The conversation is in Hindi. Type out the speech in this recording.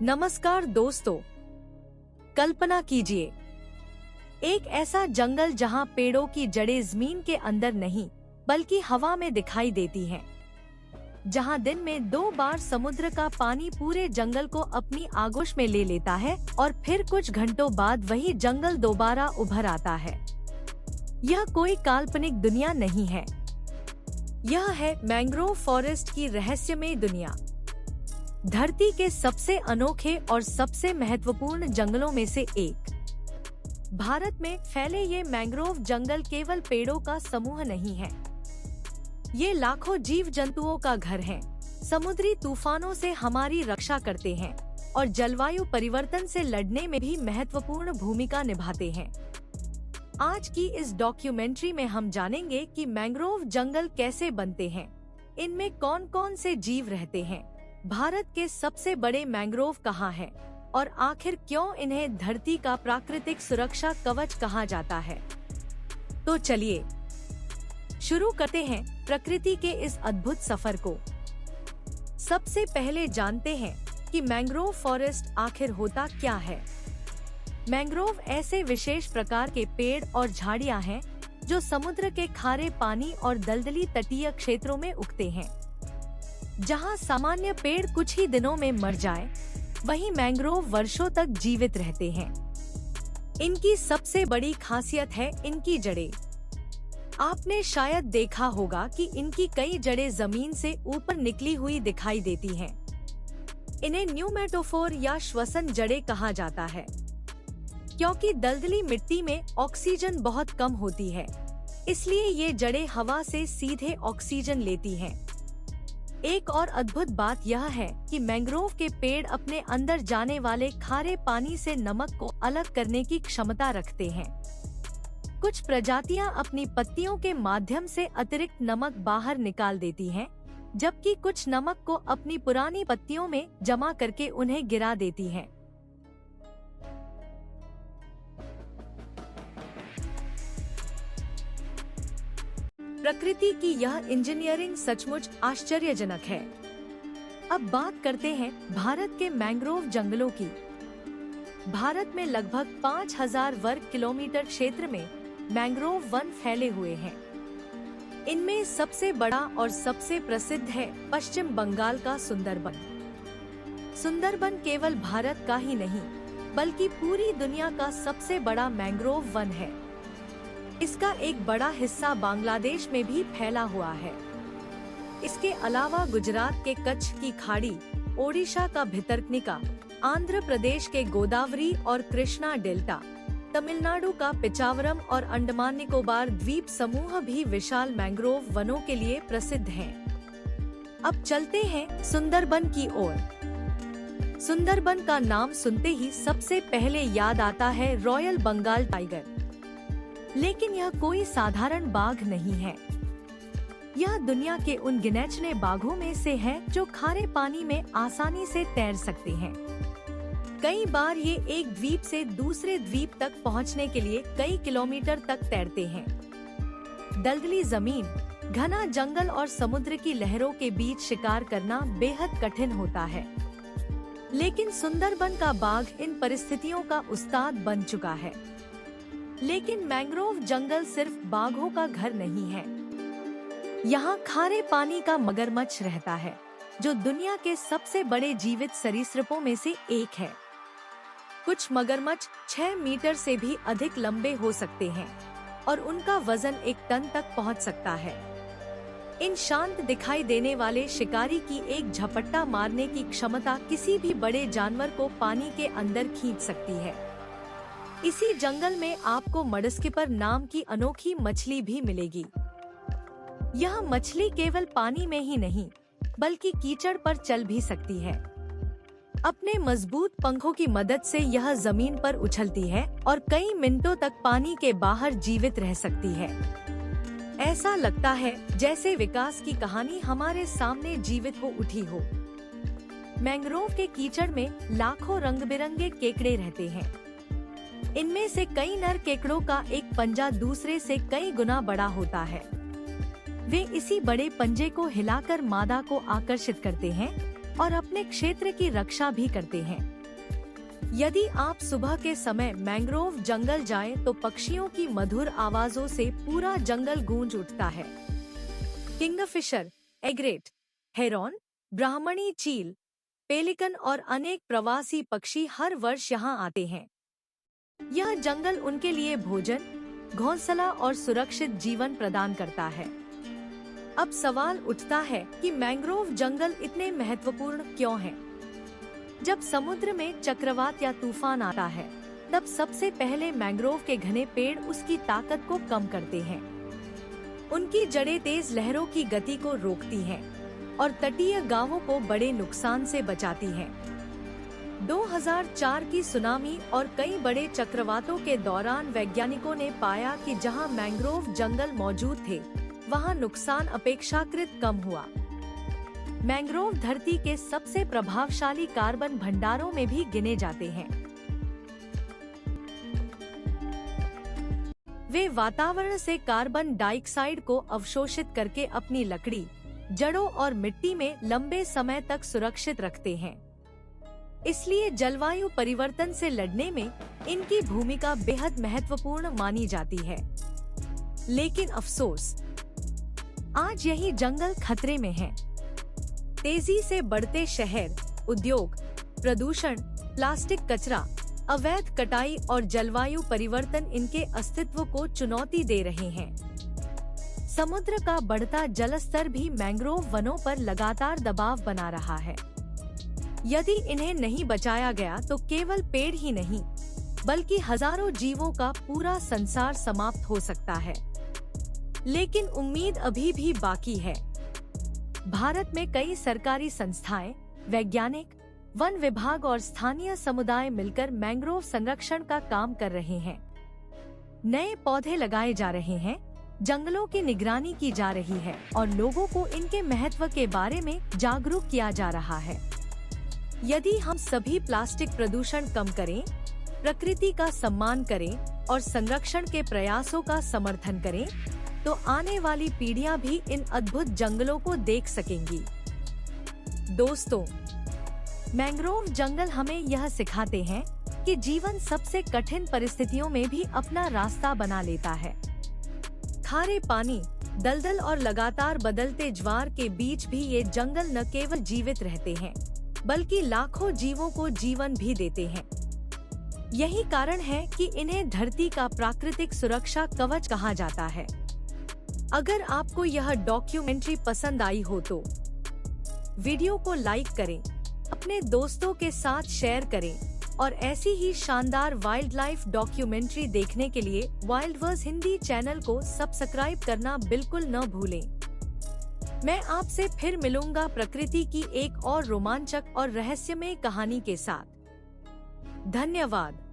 नमस्कार दोस्तों, कल्पना कीजिए एक ऐसा जंगल जहां पेड़ों की जड़ें जमीन के अंदर नहीं बल्कि हवा में दिखाई देती हैं, जहां दिन में 2 बार समुद्र का पानी पूरे जंगल को अपनी आगोश में ले लेता है और फिर कुछ घंटों बाद वही जंगल दोबारा उभर आता है। यह कोई काल्पनिक दुनिया नहीं है, यह है मैंग्रोव फॉरेस्ट की रहस्यमय दुनिया। धरती के सबसे अनोखे और सबसे महत्वपूर्ण जंगलों में से एक। भारत में फैले ये मैंग्रोव जंगल केवल पेड़ों का समूह नहीं है, ये लाखों जीव जंतुओं का घर है, समुद्री तूफानों से हमारी रक्षा करते हैं और जलवायु परिवर्तन से लड़ने में भी महत्वपूर्ण भूमिका निभाते हैं। आज की इस डॉक्यूमेंट्री में हम जानेंगे कि मैंग्रोव जंगल कैसे बनते हैं, इनमें कौन कौन से जीव रहते हैं, भारत के सबसे बड़े मैंग्रोव कहाँ हैं और आखिर क्यों इन्हें धरती का प्राकृतिक सुरक्षा कवच कहा जाता है। तो चलिए शुरू करते हैं प्रकृति के इस अद्भुत सफर को। सबसे पहले जानते हैं कि मैंग्रोव फॉरेस्ट आखिर होता क्या है। मैंग्रोव ऐसे विशेष प्रकार के पेड़ और झाड़ियां हैं जो समुद्र के खारे पानी और दलदली तटीय क्षेत्रों में उगते हैं। जहां सामान्य पेड़ कुछ ही दिनों में मर जाए, वहीं मैंग्रोव वर्षों तक जीवित रहते हैं। इनकी सबसे बड़ी खासियत है इनकी जड़ें। आपने शायद देखा होगा कि इनकी कई जड़ें जमीन से ऊपर निकली हुई दिखाई देती हैं। इन्हें न्यूमेटोफोर या श्वसन जड़ें कहा जाता है, क्योंकि दलदली मिट्टी में ऑक्सीजन बहुत कम होती है, इसलिए ये जड़ें हवा से सीधे ऑक्सीजन लेती हैं। एक और अद्भुत बात यह है कि मैंग्रोव के पेड़ अपने अंदर जाने वाले खारे पानी से नमक को अलग करने की क्षमता रखते हैं। कुछ प्रजातियां अपनी पत्तियों के माध्यम से अतिरिक्त नमक बाहर निकाल देती हैं, जबकि कुछ नमक को अपनी पुरानी पत्तियों में जमा करके उन्हें गिरा देती हैं। प्रकृति की यह इंजीनियरिंग सचमुच आश्चर्यजनक है। अब बात करते हैं भारत के मैंग्रोव जंगलों की। भारत में लगभग 5000 वर्ग किलोमीटर क्षेत्र में मैंग्रोव वन फैले हुए हैं। इनमें सबसे बड़ा और सबसे प्रसिद्ध है पश्चिम बंगाल का सुंदरबन। सुंदरबन केवल भारत का ही नहीं बल्कि पूरी दुनिया का सबसे बड़ा मैंग्रोव वन है। इसका एक बड़ा हिस्सा बांग्लादेश में भी फैला हुआ है। इसके अलावा गुजरात के कच्छ की खाड़ी, ओडिशा का भितरकनिका, आंध्र प्रदेश के गोदावरी और कृष्णा डेल्टा, तमिलनाडु का पिचावरम और अंडमान निकोबार द्वीप समूह भी विशाल मैंग्रोव वनों के लिए प्रसिद्ध हैं। अब चलते हैं सुंदरबन की ओर। सुंदरबन का नाम सुनते ही सबसे पहले याद आता है रॉयल बंगाल टाइगर, लेकिन यह कोई साधारण बाघ नहीं है। यह दुनिया के उन गिनचुने बाघों में से है जो खारे पानी में आसानी से तैर सकते हैं। कई बार ये एक द्वीप से दूसरे द्वीप तक पहुंचने के लिए कई किलोमीटर तक तैरते हैं। दलदली जमीन, घना जंगल और समुद्र की लहरों के बीच शिकार करना बेहद कठिन होता है, लेकिन सुंदरबन का बाघ इन परिस्थितियों का उस्ताद बन चुका है। लेकिन मैंग्रोव जंगल सिर्फ बाघों का घर नहीं है। यहाँ खारे पानी का मगरमच्छ रहता है, जो दुनिया के सबसे बड़े जीवित सरीसृपों में से एक है। कुछ मगरमच्छ 6 मीटर से भी अधिक लंबे हो सकते हैं और उनका वजन 1 टन तक पहुँच सकता है। इन शांत दिखाई देने वाले शिकारी की एक झपट्टा मारने की क्षमता किसी भी बड़े जानवर को पानी के अंदर खींच सकती है। इसी जंगल में आपको मडस्किपर नाम की अनोखी मछली भी मिलेगी। यह मछली केवल पानी में ही नहीं बल्कि कीचड़ पर चल भी सकती है। अपने मजबूत पंखों की मदद से यह जमीन पर उछलती है और कई मिनटों तक पानी के बाहर जीवित रह सकती है। ऐसा लगता है जैसे विकास की कहानी हमारे सामने जीवित हो उठी हो। मैंग्रोव के कीचड़ में लाखों रंग बिरंगे केकड़े रहते हैं। इनमें से कई नर केकड़ों का एक पंजा दूसरे से कई गुना बड़ा होता है। वे इसी बड़े पंजे को हिलाकर मादा को आकर्षित करते हैं और अपने क्षेत्र की रक्षा भी करते हैं। यदि आप सुबह के समय मैंग्रोव जंगल जाएं तो पक्षियों की मधुर आवाजों से पूरा जंगल गूंज उठता है। किंगफिशर, एग्रेट, हेरॉन, ब्राह्मणी चील, पेलिकन और अनेक प्रवासी पक्षी हर वर्ष यहाँ आते हैं। यह जंगल उनके लिए भोजन, घोंसला और सुरक्षित जीवन प्रदान करता है। अब सवाल उठता है कि मैंग्रोव जंगल इतने महत्वपूर्ण क्यों हैं? जब समुद्र में चक्रवात या तूफान आता है, तब सबसे पहले मैंग्रोव के घने पेड़ उसकी ताकत को कम करते हैं। उनकी जड़ें तेज लहरों की गति को रोकती हैं और तटीय गांवों को बड़े नुकसान से बचाती हैं। 2004 की सुनामी और कई बड़े चक्रवातों के दौरान वैज्ञानिकों ने पाया कि जहां मैंग्रोव जंगल मौजूद थे, वहां नुकसान अपेक्षाकृत कम हुआ। मैंग्रोव धरती के सबसे प्रभावशाली कार्बन भंडारों में भी गिने जाते हैं। वे वातावरण से कार्बन डाइऑक्साइड को अवशोषित करके अपनी लकड़ी, जड़ों और मिट्टी में लंबे समय तक सुरक्षित रखते हैं। इसलिए जलवायु परिवर्तन से लड़ने में इनकी भूमिका बेहद महत्वपूर्ण मानी जाती है। लेकिन अफसोस, आज यही जंगल खतरे में है। तेजी से बढ़ते शहर, उद्योग, प्रदूषण, प्लास्टिक कचरा, अवैध कटाई और जलवायु परिवर्तन इनके अस्तित्व को चुनौती दे रहे हैं। समुद्र का बढ़ता जलस्तर भी मैंग्रोव वनों पर लगातार दबाव बना रहा है। यदि इन्हें नहीं बचाया गया तो केवल पेड़ ही नहीं, बल्कि हजारों जीवों का पूरा संसार समाप्त हो सकता है। लेकिन उम्मीद अभी भी बाकी है। भारत में कई सरकारी संस्थाएं, वैज्ञानिक, वन विभाग और स्थानीय समुदाय मिलकर मैंग्रोव संरक्षण का काम कर रहे हैं। नए पौधे लगाए जा रहे हैं, जंगलों की निगरानी की जा रही है और लोगों को इनके महत्व के बारे में जागरूक किया जा रहा है। यदि हम सभी प्लास्टिक प्रदूषण कम करें, प्रकृति का सम्मान करें और संरक्षण के प्रयासों का समर्थन करें, तो आने वाली पीढ़ियां भी इन अद्भुत जंगलों को देख सकेंगी। दोस्तों, मैंग्रोव जंगल हमें यह सिखाते हैं कि जीवन सबसे कठिन परिस्थितियों में भी अपना रास्ता बना लेता है। खारे पानी, दलदल और लगातार बदलते ज्वार के बीच भी ये जंगल न केवल जीवित रहते हैं, बल्कि लाखों जीवों को जीवन भी देते हैं। यही कारण है कि इन्हें धरती का प्राकृतिक सुरक्षा कवच कहा जाता है। अगर आपको यह डॉक्यूमेंट्री पसंद आई हो तो वीडियो को लाइक करें, अपने दोस्तों के साथ शेयर करें और ऐसी ही शानदार वाइल्ड लाइफ डॉक्यूमेंट्री देखने के लिए वाइल्डवर्स हिंदी चैनल को सब्सक्राइब करना बिल्कुल न भूलें। मैं आपसे फिर मिलूंगा प्रकृति की एक और रोमांचक और रहस्यमय कहानी के साथ। धन्यवाद।